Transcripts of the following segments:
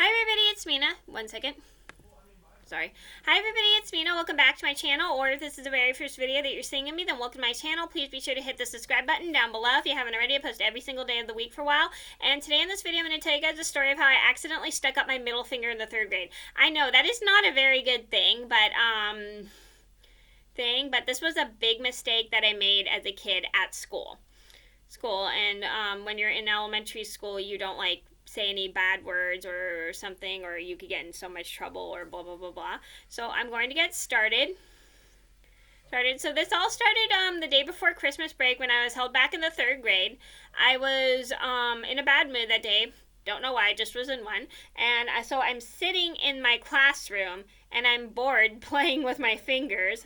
Hi everybody, it's Mena. One second. Sorry. Hi everybody, it's Mena. Welcome back to my channel, or if this is the very first video that you're seeing of me, then welcome to my channel. Please be sure to hit the subscribe button down below if you haven't already. I post every single day of the week for a while. And today in this video, I'm going to tell you guys a story of how I accidentally stuck up my middle finger in the 3rd grade. I know, that is not a very good thing, but this was a big mistake that I made as a kid at school. And when you're in elementary school, you don't say any bad words or something, or you could get in so much trouble or blah blah blah blah. So I'm going to get started. So this all started the day before Christmas break when I was held back in the 3rd grade. I was in a bad mood that day. Don't know why, I just was in one. And so I'm sitting in my classroom and I'm bored playing with my fingers,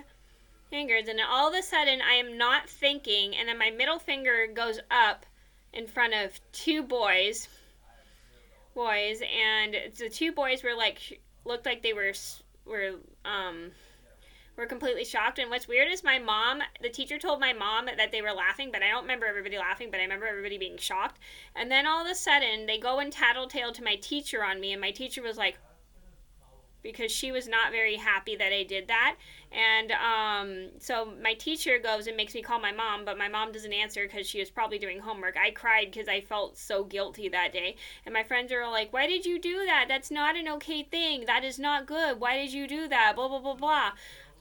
and all of a sudden I am not thinking, and then my middle finger goes up in front of two boys, and the two boys looked like they were completely shocked. And what's weird is the teacher told my mom that they were laughing, but I don't remember everybody laughing, but I remember everybody being shocked. And then all of a sudden they go and tattletale to my teacher on me, and my teacher was like, because she was not very happy that I did that. And so my teacher goes and makes me call my mom, but my mom doesn't answer because she was probably doing homework. I cried because I felt so guilty that day. And my friends are all like, why did you do that? That's not an okay thing. That is not good. Why did you do that? Blah, blah, blah, blah.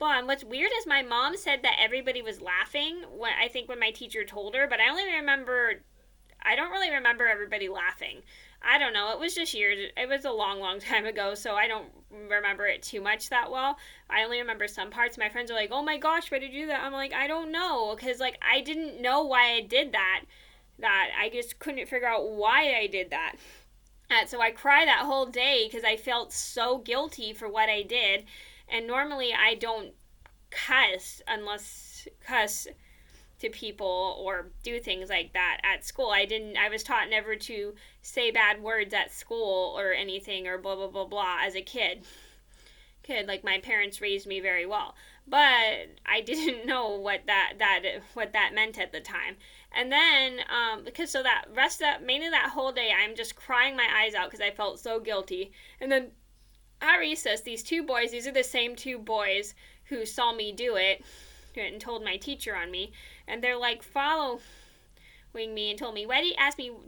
And what's weird is my mom said that everybody was laughing when my teacher told her, but I don't really remember everybody laughing. I don't know. It was just years. It was a long, long time ago, so I don't remember it too much that well. I only remember some parts. My friends are like, oh my gosh, why did you do that? I'm like, I don't know, because I didn't know why I did that. I just couldn't figure out why I did that. So I cried that whole day because I felt so guilty for what I did. And normally I don't cuss to people or do things like that at school. I was taught never to say bad words at school or anything or blah blah blah blah as a kid. Like, my parents raised me very well, but I didn't know what that meant at the time. And then mainly that whole day I'm just crying my eyes out because I felt so guilty. And then at recess, these are the same two boys who saw me do it and told my teacher on me, and they're like following me and told me,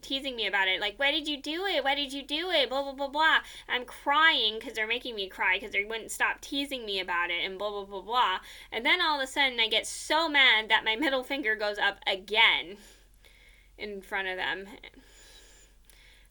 teasing me about it, like, why did you do it, blah blah blah blah. I'm crying because they're making me cry because they wouldn't stop teasing me about it and blah blah blah blah. And then all of a sudden I get so mad that my middle finger goes up again in front of them,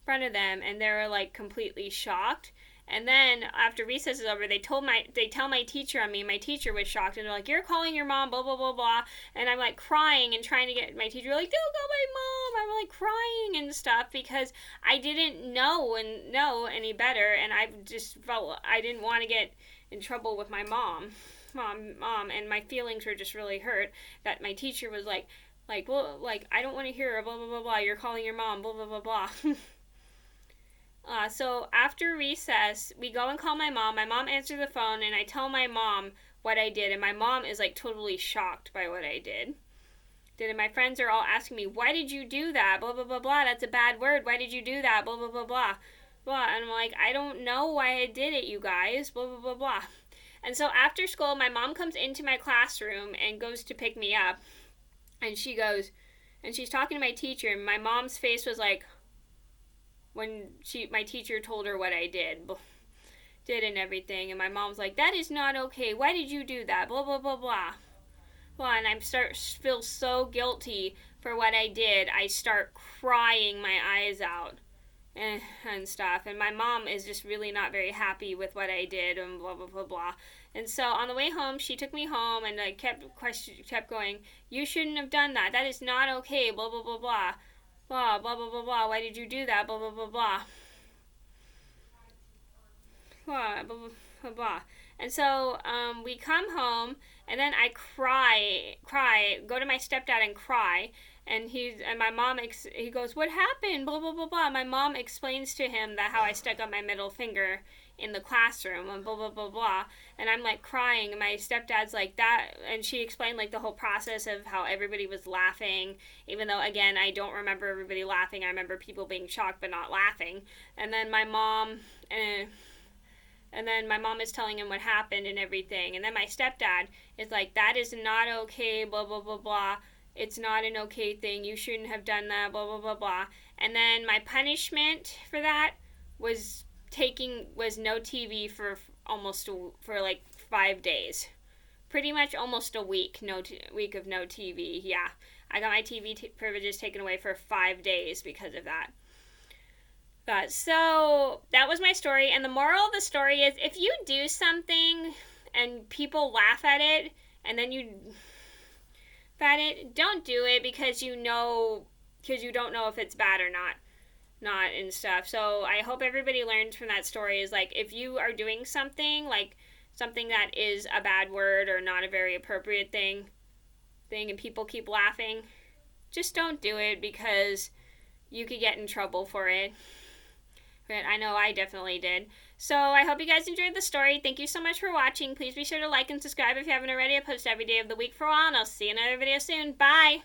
and they were like completely shocked. And then after recess is over, they tell my teacher on me. My teacher was shocked, and they're like, "You're calling your mom, blah blah blah blah." And I'm like crying and trying to get my teacher, like, "Don't call my mom." I'm like crying and stuff because I didn't know any better, and I just felt I didn't want to get in trouble with my mom, and my feelings were just really hurt that my teacher was like, well, like, I don't want to hear blah blah blah blah. You're calling your mom, blah blah blah blah. So after recess, we go and call my mom. My mom answers the phone, and I tell my mom what I did, and my mom is like totally shocked by what I did. And my friends are all asking me, why did you do that? Blah, blah, blah, blah. That's a bad word. Why did you do that? Blah, blah, blah, blah. Blah. And I'm like, I don't know why I did it, you guys. Blah, blah, blah, blah. And so after school, my mom comes into my classroom and goes to pick me up. And she's talking to my teacher, and my mom's face was like, when my teacher told her what I did and everything, and my mom's like, that is not okay. Why did you do that? Blah blah blah blah. Well, and I feel so guilty for what I did. I start crying my eyes out and stuff. And my mom is just really not very happy with what I did and blah blah blah blah. And so on the way home, she took me home, and I kept going, you shouldn't have done that. That is not okay. Blah blah blah blah. Blah, blah, blah, blah, blah. Why did you do that? Blah, blah, blah, blah. Blah, blah, blah, blah, blah. And so we come home, and then I cry, go to my stepdad and cry. And my mom, he goes, what happened? Blah, blah, blah, blah. My mom explains to him how I stuck up my middle finger in the classroom and blah, blah, blah, blah. And I'm like crying, and my stepdad's like that. And she explained like the whole process of how everybody was laughing, even though, again, I don't remember everybody laughing. I remember people being shocked but not laughing. And then my mom and and then my mom is telling him what happened and everything. And then my stepdad is like, that is not okay, blah, blah, blah, blah. It's not an okay thing. You shouldn't have done that, blah, blah, blah, blah. And then my punishment for that was was no TV for for like 5 days. Pretty much almost a week, week of no TV. Yeah. I got my privileges taken away for 5 days because of that. So that was my story, and the moral of the story is if you do something and people laugh at it, and then don't do it because you don't know if it's bad or not and stuff. So I hope everybody learns from that story is like if you are doing something like something that is a bad word or not a very appropriate thing and people keep laughing, just don't do it because you could get in trouble for it. But I know I definitely did. So I hope you guys enjoyed the story. Thank you so much for watching. Please be sure to like and subscribe if you haven't already. I post every day of the week for a while, and I'll see you in another video soon. Bye!